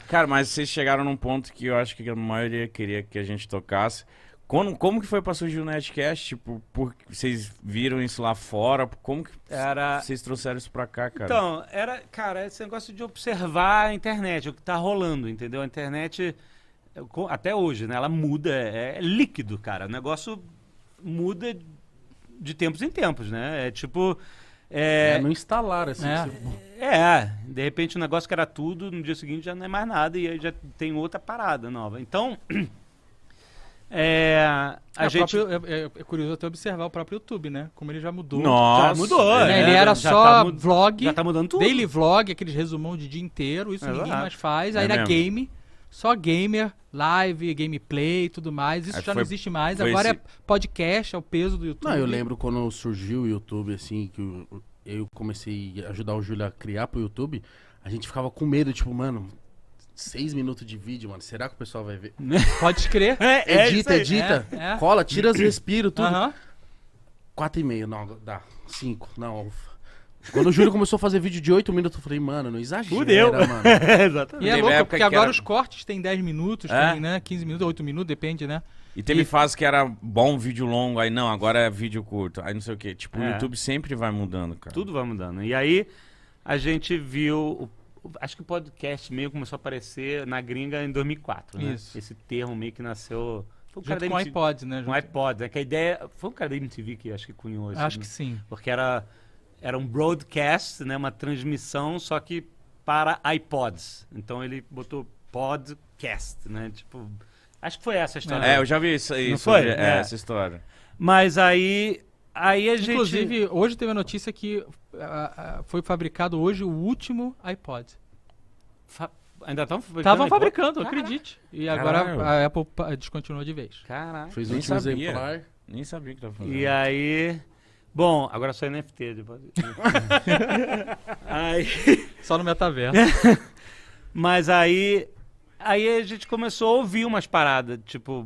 Cara, mas vocês chegaram num ponto que eu acho que a maioria queria que a gente tocasse. Como que foi pra surgir o Nerdcast? Tipo, vocês viram isso lá fora? Como que vocês trouxeram isso pra cá, cara? Então, cara, esse negócio de observar a internet, o que tá rolando, entendeu? A internet, até hoje, né? Ela muda, é líquido, cara. O negócio muda de tempos em tempos, né? É tipo... não instalar, assim. De repente o negócio que era tudo, no dia seguinte já não é mais nada e aí já tem outra parada nova. Então... É curioso até observar o próprio YouTube, né? Como ele já mudou. Nossa, já mudou. Ele era só vlog. Já tá mudando tudo. Daily vlog, aqueles resumão de dia inteiro. Isso ninguém mais faz. Aí era game, só gamer, live, gameplay e tudo mais. Isso já não existe mais. Agora é podcast, é o peso do YouTube. Não, eu lembro quando surgiu o YouTube, assim, que eu comecei a ajudar o Júlio a criar pro YouTube. A gente ficava com medo, tipo, mano... 6 minutos de vídeo, mano. Será que o pessoal vai ver? Pode crer. Edita. Cola, tira os respiros, tudo. 4,5, não, dá. 5, não. Quando o Júlio começou a fazer vídeo de 8 minutos, eu falei, mano, não exagera, mano. Exatamente. E é louco, porque agora os cortes tem 10 minutos, tem, né? 15 minutos, 8 minutos, depende, né? E teve fase que era bom vídeo longo, aí não, agora é vídeo curto. Aí não sei o quê. Tipo, o YouTube sempre vai mudando, cara. Tudo vai mudando. E aí, a gente viu... Acho que o podcast meio começou a aparecer na gringa em 2004, né? Isso. Esse termo meio que nasceu... Junto com o iPod, né? Com o iPod, né? Que a ideia... Foi um cara da MTV que acho que cunhou isso. Acho que sim. Porque era um broadcast, né? Uma transmissão, só que para iPods. Então ele botou podcast, né? Tipo... Acho que foi essa a história. Eu já vi isso aí. Não foi? Essa história. Mas aí a gente... Inclusive, hoje teve a notícia que foi fabricado hoje o último iPod. Ainda estão fabricando? Estavam fabricando, acredite. E agora a Apple descontinuou de vez. Caraca. Fez o Nem último sabia. exemplar. Nem sabia que tava fazendo. E aí... Bom, agora só NFT. Depois... aí... Só no metaverso. Mas aí a gente começou a ouvir umas paradas. Tipo,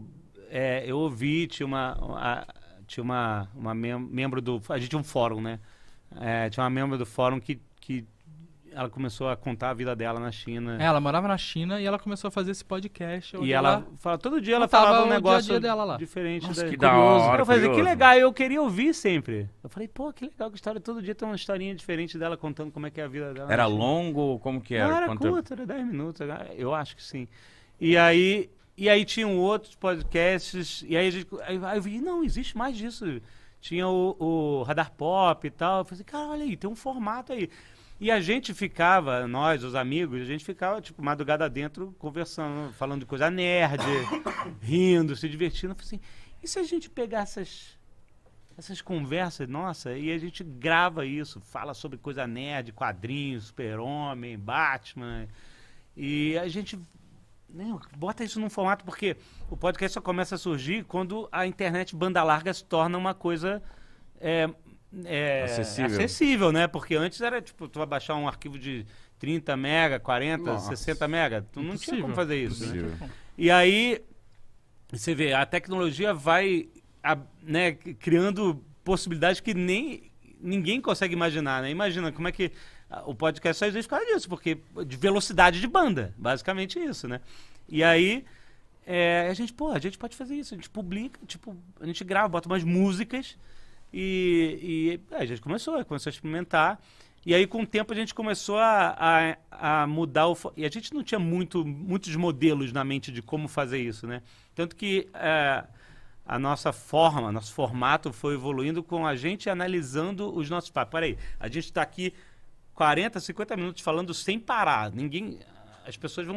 eu ouvi, tinha uma membro do... A gente tinha um fórum, né? Tinha uma membro do fórum que ela começou a contar a vida dela na China. Ela morava na China e ela começou a fazer esse podcast. E ela fala, todo dia ela falava um negócio dela lá. diferente. Nossa, que da hora. Eu falei, que legal, eu queria ouvir sempre. Eu falei, pô, que legal, que história. Todo dia tem uma historinha diferente dela contando como é que é a vida dela. Era longo? Como que era? Não, era curto, era 10 minutos. Eu acho que sim. E aí tinham outros podcasts. E aí eu vi, não, existe mais disso. Tinha o Radar Pop e tal. Eu falei, cara, olha aí, tem um formato aí. E a gente ficava, nós, os amigos, a gente ficava, tipo, madrugada dentro, conversando, falando de coisa nerd, rindo, se divertindo. Eu falei assim, e se a gente pegar essas conversas, nossa, e a gente grava isso, fala sobre coisa nerd, quadrinhos, Super-Homem, Batman, e a gente bota isso num formato, porque o podcast só começa a surgir quando a internet banda larga se torna uma coisa... acessível, né? Porque antes era, tipo, tu vai baixar um arquivo de 30 mega, 40, 60 mega. Tu não tinha como fazer isso, né? E aí, você vê, a tecnologia vai criando possibilidades que nem ninguém consegue imaginar, né? Imagina como é que o podcast só existe por causa disso, porque de velocidade de banda, basicamente isso, né? E aí, a gente pode fazer isso, a gente publica, tipo, a gente grava, bota umas músicas. E a gente começou a experimentar. E aí, com o tempo, a gente começou a mudar e a gente não tinha muitos modelos na mente de como fazer isso, né? Tanto que nosso formato foi evoluindo com a gente analisando os nossos papos. Peraí, a gente está aqui 40, 50 minutos falando sem parar. As pessoas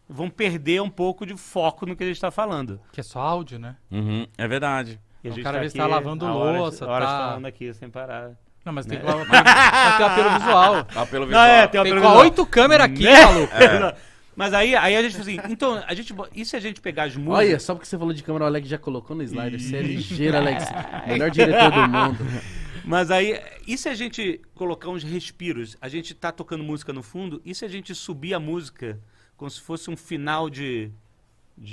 vão perder um pouco de foco no que a gente está falando. Que é só áudio, né? Uhum, é verdade. O cara está lavando louça, horas falando aqui sem parar. Não, mas tem apelo visual. Apelo visual. Tem 8 câmeras aqui, maluco. Mas aí a gente falou assim, então, e se a gente pegar as músicas... Olha, só porque você falou de câmera, o Alex já colocou no slider. Você é ligeiro, Alex. Melhor diretor do mundo. Mas aí, e se a gente colocar uns respiros? A gente tá tocando música no fundo, e se a gente subir a música como se fosse um final de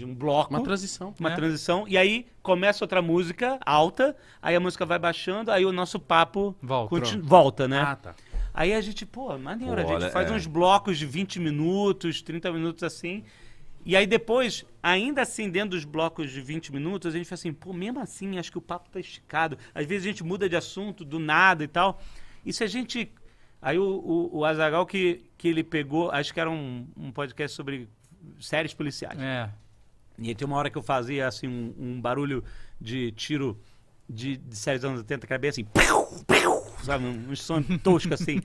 um bloco. Uma transição. Uma transição. E aí começa outra música alta, aí a música vai baixando, aí o nosso papo volta, né? Ah, tá. Aí a gente, maneiro, a gente faz uns blocos de 20 minutos, 30 minutos assim. E aí depois, ainda assim, dentro dos blocos de 20 minutos, a gente fala assim, mesmo assim, acho que o papo tá esticado. Às vezes a gente muda de assunto do nada e tal. E se a gente... Aí o Azaghal que ele pegou, acho que era um podcast sobre séries policiais. E aí tem uma hora que eu fazia assim um barulho de tiro de séries dos anos 80, que era bem assim, sabe, um som tosco assim.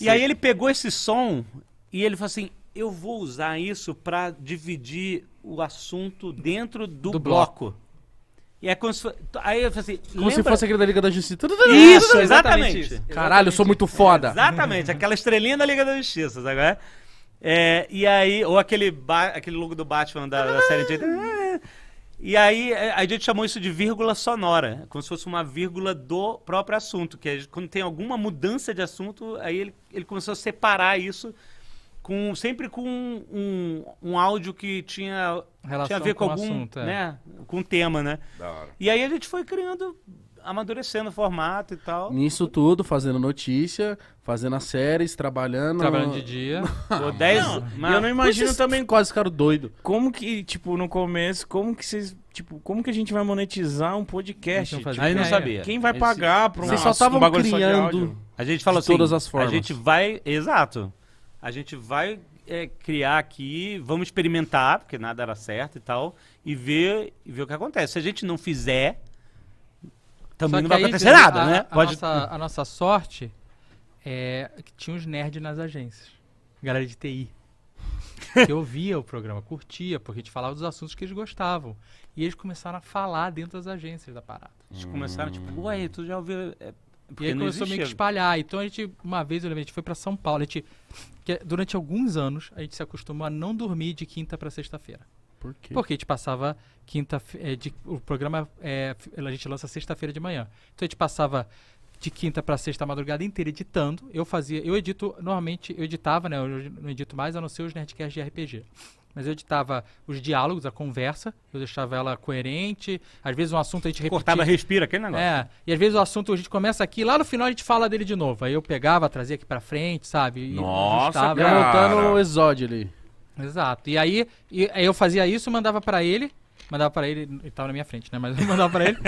E aí ele pegou esse som e ele falou assim, eu vou usar isso para dividir o assunto dentro do bloco. E é como se fosse... Aí eu falei assim... Como se fosse aquele da Liga da Justiça. Isso, exatamente. Isso. Caralho, eu sou muito foda. Exatamente, aquela estrelinha da Liga da Justiça, sabe? E aí... Ou aquele logo do Batman da série de... E aí a gente chamou isso de vírgula sonora. Como se fosse uma vírgula do próprio assunto. Que é quando tem alguma mudança de assunto, aí ele começou a separar isso... sempre com um áudio que tinha a ver com algum assunto, né? Com o tema, né? Da hora. E aí a gente foi criando, amadurecendo o formato e tal. Nisso tudo, fazendo notícia, fazendo as séries, trabalhando de dia. Eu não imagino também quase ficaram doido. Como que, tipo, no começo, como que a gente vai monetizar um podcast? Aí não sabia. Quem vai pagar para Vocês só estavam criando a gente falou assim, todas as formas. A gente vai... Exato. A gente vai criar aqui, vamos experimentar, porque nada era certo e tal, e ver o que acontece. Se a gente não fizer, também não vai acontecer nada, né? A nossa sorte é que tinha uns nerds nas agências. Galera de TI. Que ouvia o programa, curtia, porque a gente falava dos assuntos que eles gostavam. E eles começaram a falar dentro das agências da parada. Eles começaram, tipo, ué, tu já ouviu... E aí começou meio que espalhar. Então a gente, uma vez, eu lembro, a gente foi pra São Paulo. Durante alguns anos, a gente se acostumou a não dormir de quinta pra sexta-feira. Por quê? Porque a gente passava o programa, a gente lança sexta-feira de manhã. Então a gente passava de quinta pra sexta a madrugada inteira editando. Eu edito, normalmente, eu editava, né? Eu não edito mais, a não ser os Nerdcasts de RPG. Mas eu editava os diálogos, a conversa, eu deixava ela coerente. Às vezes um assunto a gente repetia. Cortava, respira, aquele negócio. E às vezes o assunto a gente começa aqui, lá no final a gente fala dele de novo. Aí eu pegava, trazia aqui pra frente, sabe? Nossa, cara. Ia montando o exódio ali. Exato. E aí eu fazia isso, mandava pra ele, ele tava na minha frente, né? Mas eu mandava pra ele.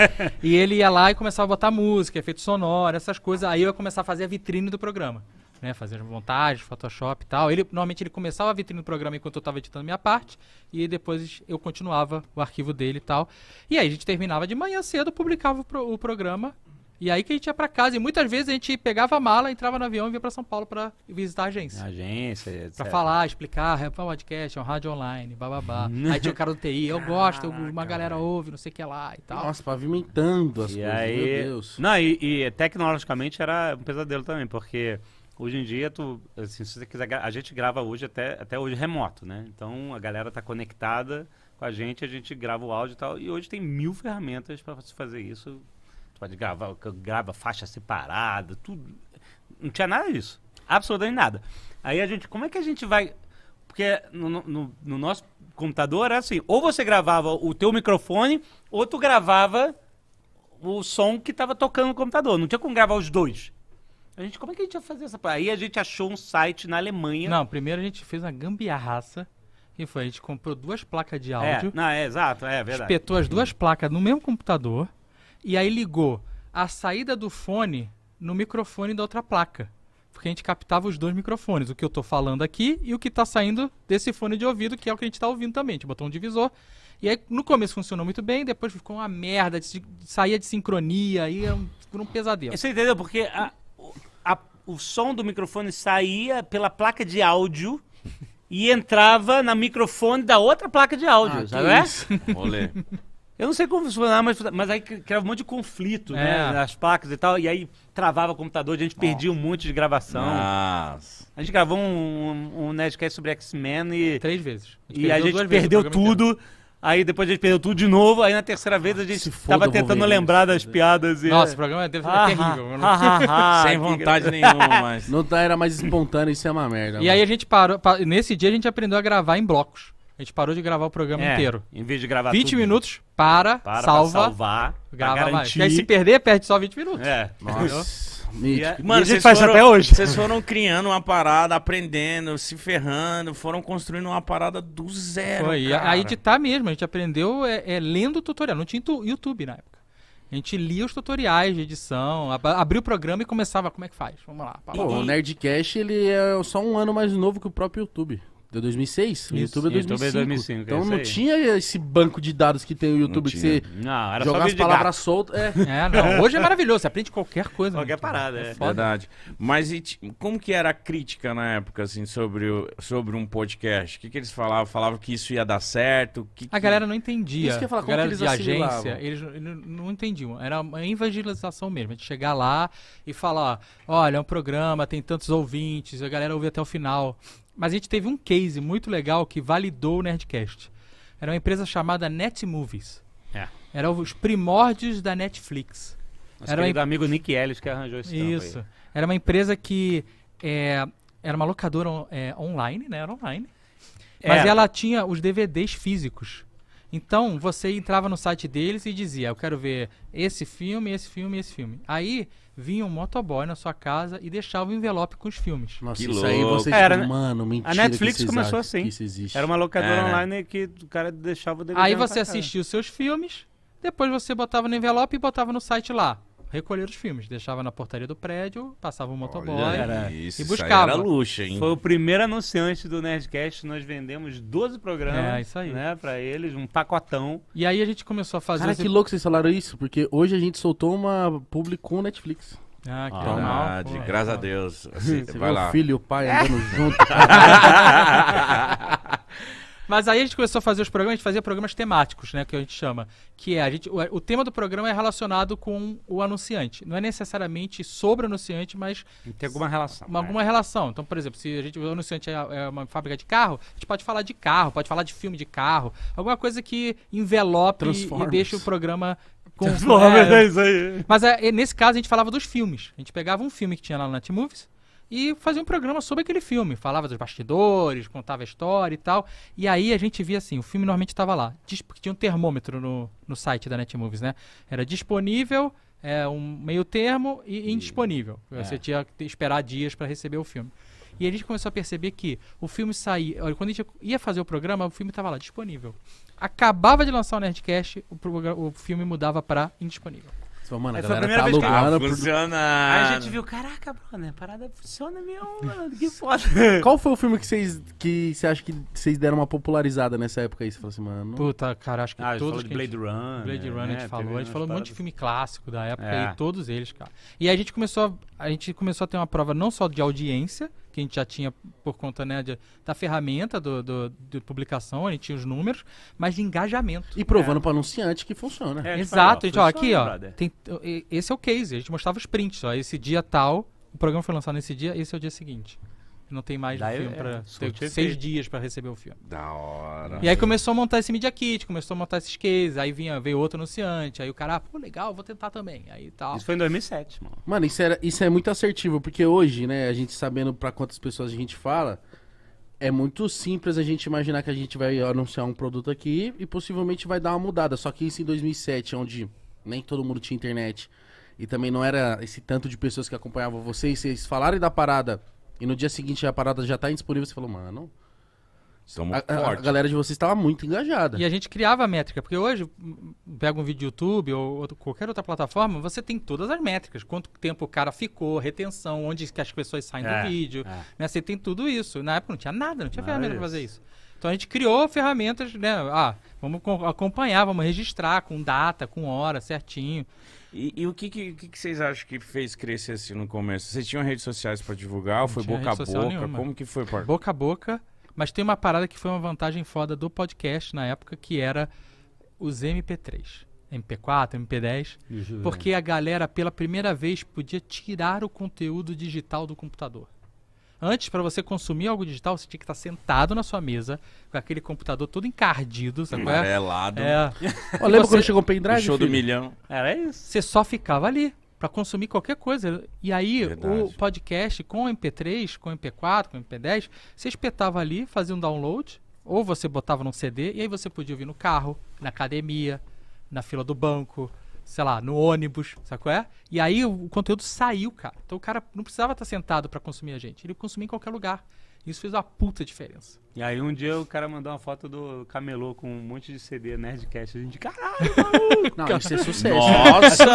E ele ia lá e começava a botar música, efeito sonoro, essas coisas. Aí eu ia começar a fazer a vitrine do programa. Né, fazer montagem, Photoshop e tal. Normalmente ele começava a vitrine do programa enquanto eu estava editando minha parte, e depois eu continuava o arquivo dele e tal. E aí a gente terminava de manhã cedo, publicava o programa, e aí que a gente ia pra casa. E muitas vezes a gente pegava a mala, entrava no avião e ia pra São Paulo pra visitar a agência. Etc. Pra falar, explicar, é um podcast, é um rádio online, bababá. Aí tinha o cara do TI, eu gosto, uma galera ouve, não sei o que lá e tal. Nossa, pavimentando as coisas, aí... meu Deus. Não, e tecnologicamente era um pesadelo também, porque... Hoje em dia, assim, se você quiser, a gente grava hoje até hoje remoto, né? Então a galera tá conectada com a gente grava o áudio e tal. E hoje tem 1000 ferramentas para você fazer isso. Tu pode grava faixa separada, tudo. Não tinha nada disso. Absolutamente nada. Aí como é que a gente vai... Porque no nosso computador era assim, ou você gravava o teu microfone, ou tu gravava o som que tava tocando no computador. Não tinha como gravar os dois. Como é que a gente ia fazer essa parada? Aí a gente achou um site na Alemanha. Não, primeiro a gente fez uma gambiarraça. E foi, a gente comprou 2 placas de áudio. Exato, é verdade. Espetou as 2 placas no mesmo computador. E aí ligou a saída do fone no microfone da outra placa. Porque a gente captava os 2 microfones. O que eu tô falando aqui e o que tá saindo desse fone de ouvido, que é o que a gente tá ouvindo também. A gente botou um divisor. E aí no começo funcionou muito bem, depois ficou uma merda. Saía de sincronia, aí era um pesadelo. Você entendeu? Porque... O som do microfone saía pela placa de áudio e entrava na microfone da outra placa de áudio, sabe? Olê. Eu não sei como funcionava, mas aí criava um monte de conflito, né? Nas placas e tal, e aí travava o computador, a gente perdia um monte de gravação. Nossa. A gente gravou um Nerdcast sobre X-Men e... 3 vezes. A gente perdeu tudo. Aí depois a gente perdeu tudo de novo, aí na terceira vez a gente tava tentando lembrar das piadas. Nossa, o programa é terrível. Sem vontade nenhuma, mas... Não era mais espontâneo, isso é uma merda. E aí a gente parou, nesse dia a gente aprendeu a gravar em blocos. A gente parou de gravar o programa inteiro. Em vez de gravar 20 tudo. minutos, salvar, grava garantir. mais. Aí se perder, perde só 20 minutos. Nossa. Mítico. Mano, vocês faz até hoje. Vocês foram criando uma parada, aprendendo, se ferrando, foram construindo uma parada do zero. Foi. Cara. A editar mesmo, a gente aprendeu lendo o tutorial. Não tinha YouTube na época. A gente lia os tutoriais de edição, abria o programa e começava, como é que faz? Vamos lá. Pô, o Nerdcast, ele é só um ano mais novo que o próprio YouTube. De 2006? O YouTube é 2005. YouTube é 2005. Então não tinha esse banco de dados que tem o YouTube, que você era jogar só as palavras soltas. Não, hoje é maravilhoso, você aprende qualquer coisa. Qualquer parada, Verdade. Mas como que era a crítica na época, assim, sobre um podcast? O que eles falavam? Falavam que isso ia dar certo? A galera não entendia. Isso que eu ia falar, a galera como de que eles agência, eles não entendiam. Era uma evangelização mesmo. A gente chegar lá e falar, olha, é um programa, tem tantos ouvintes, a galera ouve até o final. Mas a gente teve um case muito legal que validou o Nerdcast. Era uma empresa chamada Netmovies. Era os primórdios da Netflix. Era o amigo Nick Ellis que arranjou esse trampo. Isso. Era uma empresa que era uma locadora online, né? Era online. Mas ela tinha os DVDs físicos. Então, você entrava no site deles e dizia, eu quero ver esse filme, esse filme e esse filme. Aí, vinha um motoboy na sua casa e deixava o envelope com os filmes. Nossa, que isso louco. aí vocês... Mano, mentira. A Netflix começou assim. Que isso existe. Era uma locadora online que o cara deixava o DVD. Aí você assistia os seus filmes, depois você botava no envelope e botava no site lá. Recolher os filmes. Deixava na portaria do prédio, passava um motoboy e buscava. Era luxo, hein? Foi o primeiro anunciante do Nerdcast. Nós vendemos 12 programas isso aí. Né, pra eles, um pacotão. E aí a gente começou a fazer... Cara, que louco vocês falaram isso, porque hoje a gente soltou uma publi com o Netflix. Que verdade, legal. Graças a Deus. Assim, Você vai vê lá. o filho e o pai andando junto. Mas aí a gente começou a fazer os programas, a gente fazia programas temáticos, né, que a gente chama. Que é, o tema do programa é relacionado com o anunciante. Não é necessariamente sobre o anunciante, mas... Tem alguma relação. Alguma relação. Então, por exemplo, se o anunciante é uma fábrica de carro, a gente pode falar de carro, pode falar de filme de carro. Alguma coisa que envelope e deixe o programa... É isso aí. Mas nesse caso a gente falava dos filmes. A gente pegava um filme que tinha lá no Netmovies e fazia um programa sobre aquele filme. Falava dos bastidores, contava a história e tal. E aí a gente via assim, o filme normalmente estava lá. Porque tinha um termômetro no site da Netmovies, né? Era disponível, um meio termo e indisponível. Você tinha que esperar dias para receber o filme. E a gente começou a perceber que o filme saía... Olha, quando a gente ia fazer o programa, o filme estava lá, disponível. Acabava de lançar o Nerdcast, o filme mudava para indisponível. Mano, a Essa foi a galera primeira tá vez alugando. Funciona. Aí a gente viu, caraca, brother, a parada funciona mesmo, mano, que foda. Qual foi o filme que você acha que vocês deram uma popularizada nessa época aí? Você falou assim, mano... Puta, cara, acho que todos... de Blade Runner. Blade Runner a gente falou. A gente falou um monte de filme clássico da época e todos eles, cara. E aí a gente começou a ter uma prova não só de audiência, que a gente já tinha por conta, né, da ferramenta de publicação, a gente tinha os números, mas de engajamento. E provando para anunciante que funciona. Exato. A gente, aqui, ó, esse é o case. A gente mostrava os prints, ó. Esse dia tal, o programa foi lançado nesse dia, esse é o dia seguinte. Não tem mais filme pra ter 6 dias pra receber o filme. Da hora. E aí começou a montar esse Media Kit, começou a montar esses cases, aí veio outro anunciante, aí o cara, pô, legal, vou tentar também. Aí tal. Isso foi em 2007, mano. Mano, isso é muito assertivo, porque hoje, né, a gente sabendo pra quantas pessoas a gente fala, é muito simples a gente imaginar que a gente vai anunciar um produto aqui e possivelmente vai dar uma mudada. Só que isso em 2007, onde nem todo mundo tinha internet e também não era esse tanto de pessoas que acompanhavam vocês falarem da parada e no dia seguinte a parada já tá indisponível, você falou, mano... A galera de vocês estava muito engajada. E a gente criava a métrica, porque hoje, pega um vídeo do YouTube ou qualquer outra plataforma, você tem todas as métricas. Quanto tempo o cara ficou, retenção, onde que as pessoas saem do vídeo. Né? Você tem tudo isso. Na época não tinha nada, não tinha ferramenta para fazer isso. Então a gente criou ferramentas, né? Vamos acompanhar, vamos registrar com data, com hora, certinho. E o que vocês acham que fez crescer assim no começo? Vocês tinham redes sociais para divulgar ou foi boca a boca? Nenhuma. Como que foi? Boca a boca. Mas tem uma parada que foi uma vantagem foda do podcast na época, que era os MP3. MP4, MP10. Porque a galera, pela primeira vez, podia tirar o conteúdo digital do computador. Antes, para você consumir algo digital, você tinha que estar sentado na sua mesa, com aquele computador todo encardido. Amarelado. Lembra quando chegou o pendrive? Show do milhão. Era isso. Você só ficava ali para consumir qualquer coisa. E aí, o podcast com MP3, com MP4, com MP10, você espetava ali, fazia um download, ou você botava num CD, e aí você podia ouvir no carro, na academia, na fila do banco. sei lá, no ônibus, sabe qual é? E aí o conteúdo saiu, cara. Então o cara não precisava estar sentado pra consumir a gente. Ele consumia em qualquer lugar. Isso fez uma puta diferença. E aí um dia o cara mandou uma foto do camelô com um monte de CD Nerdcast. A gente, caralho, maluco! Não, isso é sucesso. Nossa!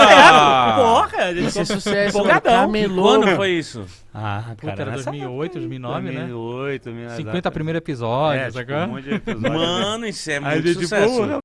Porra! Isso é sucesso. Empolgadão. Camelô. Quando foi isso? Ah, Puta, era 2008, 2009, 2008, né? 50 primeiro episódio, tipo, sacou? um monte de episódio. Mano, isso é Aí muito a gente, sucesso. porra,